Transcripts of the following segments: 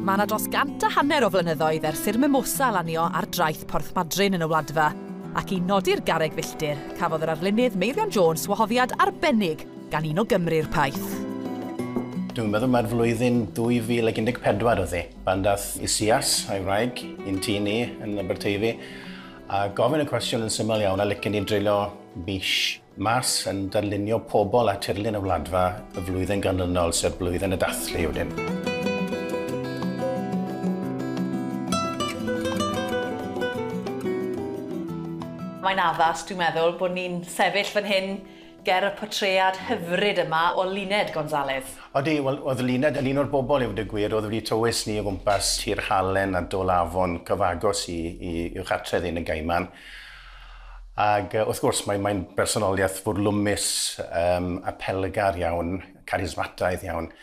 Mae yna dros 100 o flynyddoedd ers i'r Mimosa lanio ar draeth Porthmadryn yn y Wladfa, ac i nodi'r garreg filltir, cafodd yr arlunydd Meirion Jones wahoddiad arbennig gan un o Gymru'r Paeth. Dwi'n meddwl mae'r flwyddyn 2014 oedd hi, pan dath Isaias a'i wraig, un tŷ ni yn Aberteifi, a gofyn y cwestiwn yn syml iawn a licen i dreulio mis mas yn darlunio pobl a thirlun y Wladfa y flwyddyn ganlynol, sef blwyddyn y dathlu wedyn. Mae'n addas, dwi'n meddwl, bod ni'n sefyll fan hyn ger y portread hyfryd yma o Luned Gonzalez. Odi, oedd Luned yn un o'r bobl i'w digwydd, oedd wedi tywys ni o gwmpas Tir Halen a Dol Afon cyfagos i'w chatredd yn y Gaiman. Ac wrth gwrs, mae'n bersonoliaeth fwrlwmus, apelgar iawn, charismataidd iawn.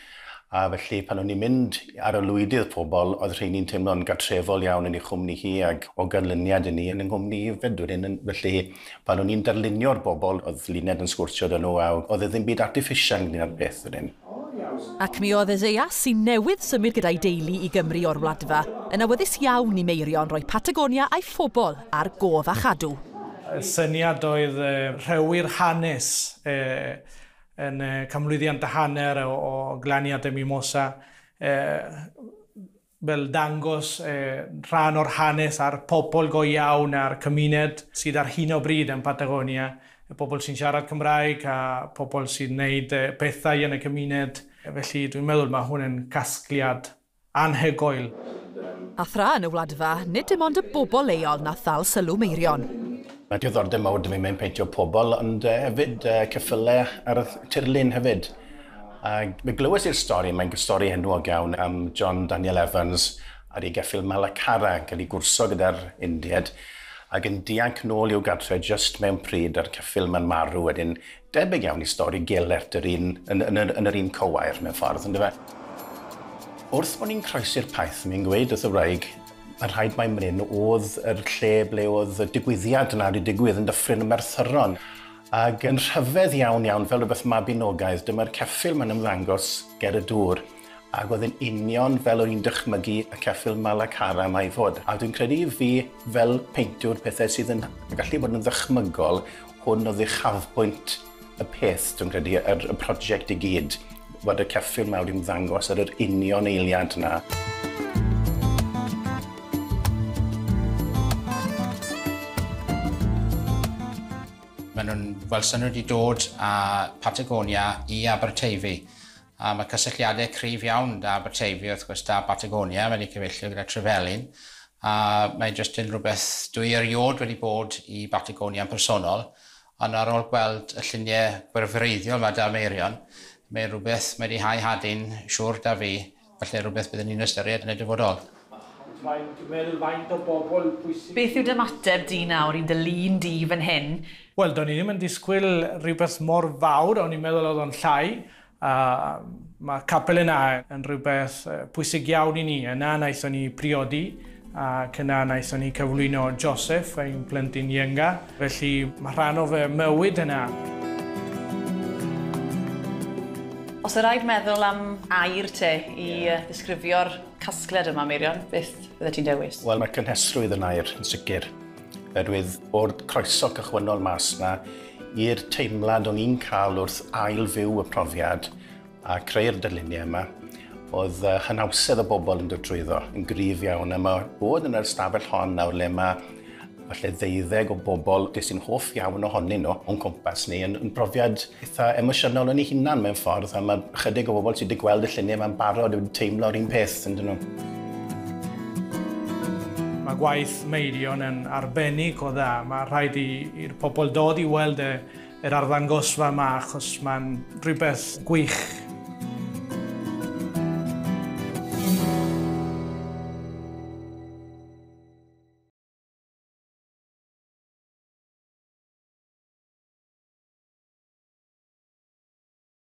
A felly, pan o'n i'n mynd ar y lwydydd pobl, oedd rhain ni'n teimlo'n gartrefol iawn yn ei chwmni hi ac o ganlyniad yn yng nghwmni fed wedyn. Felly, pan o'n i'n darlunio'r bobl, oedd Luned yn sgwrtio dyn nhw a oedd e ddim byd artiffisial yn un beth wedyn. Ac mi oedd Isaias sy'n newydd symud gyda'i deulu i Gymru o'r Wladfa, yn awyddus iawn i Meirion roi Patagonia a'i phobl ar gof a chadw. Y syniad oedd rhewi'r hanes yn camlwyddiant y hanner o glaniad y Mimosa, fel dangos rhan o'r hanes a'r pobl go iawn a'r cymuned sydd ar hyn o bryd yn Patagonia, y pobl sy'n siarad Cymraeg a pobl sy'n gwneud pethau yn y cymuned. Felly dwi'n meddwl mae hwn yn casgliad anhygoel. A thra yn y Wladfa, nid dim ond y bobl leol na thal sylw Meirion. Mae diddordeb mawr dim yn peintio pobl, ond hefyd ceffylau ar y thirlun hefyd. Fe glywes i'r stori, mae'n stori enwog iawn am John Daniel Evans ar ei geffyl Malacara, cael ei gwrso gyda'r Indied, ac yn dianc nôl i'w gartre just mewn pryd ar ceffyl mae'n marw wedyn. Debyg iawn i stori Geraint yn yr un cywair mewn ffordd, ynddo fe? Wrth bod ni'n croesi'r Paeth, mi'n gweud wrth y wraig, mae'n rhaid mae'n mynd oedd yr lle ble oedd y digwyddiad yna wedi digwydd yn Dyffryn y Merthyron. Ac yn rhyfedd iawn fel rhywbeth mabinogaidd, dyma'r ceffyl mae'n ymddangos ger y dŵr. Ac oedd yn union fel o'n i'n dychmygu y ceffyl Malacara yma i fod. A dwi'n credu i fi fel peintiwr pethau sydd yn gallu bod yn ddychmygol, hwn oedd uchafbwynt y peth, dwi'n credu, y prosiect i gyd. Bod y ceffyl yma wedi'n ddangos ar yr union eiliad yna. Maen nhw'n welson nhw wedi dod a Patagonia i Aberteifi. Mae cysylltiadau cryf iawn da Aberteifi wrth gwrs da Patagonia, wedi cyfeillio gyda Trefelyn. Mae jyst yn rhywbeth dwi eriod wedi bod i Patagonia yn personol, ond ar ôl gweld y lluniau gwerfreiddiol yma da Meirion, mae rhywbeth wedi hau hadyn siŵr da fi, felly rhywbeth byddwn ni'n ystyried yn y dyfodol. Beth yw dymateb di nawr i dy lun di fan hyn? Wel, do'n i ddim yn disgwyl rhywbeth mor fawr, o'n i'n meddwl oedd o'n llai. Mae capel yna yn rhywbeth pwysig iawn i ni. Yna wnaethon ni priodi, ac yna wnaethon ni cyflwyno Joseph, ein plentyn ienga. Felly mae rhan o fy mywyd yna. Os y rhaid meddwl am air te i ddisgrifio'r casgliad yma, Meirion, beth bydde ti'n dewis? Wel, mae cynhesrwydd yn air, yn sicr. Oherwydd o'r croeso cychwynnol mas yna i'r teimlad o'n i'n cael wrth ail fyw y profiad a creu'r darluniau yma, oedd hynawsedd y bobl yn dod drwyddo, yn gryf iawn. A mae bod yn yr stafell hon nawr le mae falle 12 o bobl sy'n hoff iawn ohonyn nhw o'n cwmpas ni, yn profiad eitha emosiynol yn ei hunan mewn ffordd, a mae chydig o bobl sydd wedi gweld y lluniau mae'n barod wedi teimlo'r un peth yn dyn nhw. Mae gwaith Meirion yn arbennig o dda. Mae rhaid i'r pobl dod i weld yr arddangosfa yma, achos mae'n rhywbeth gwych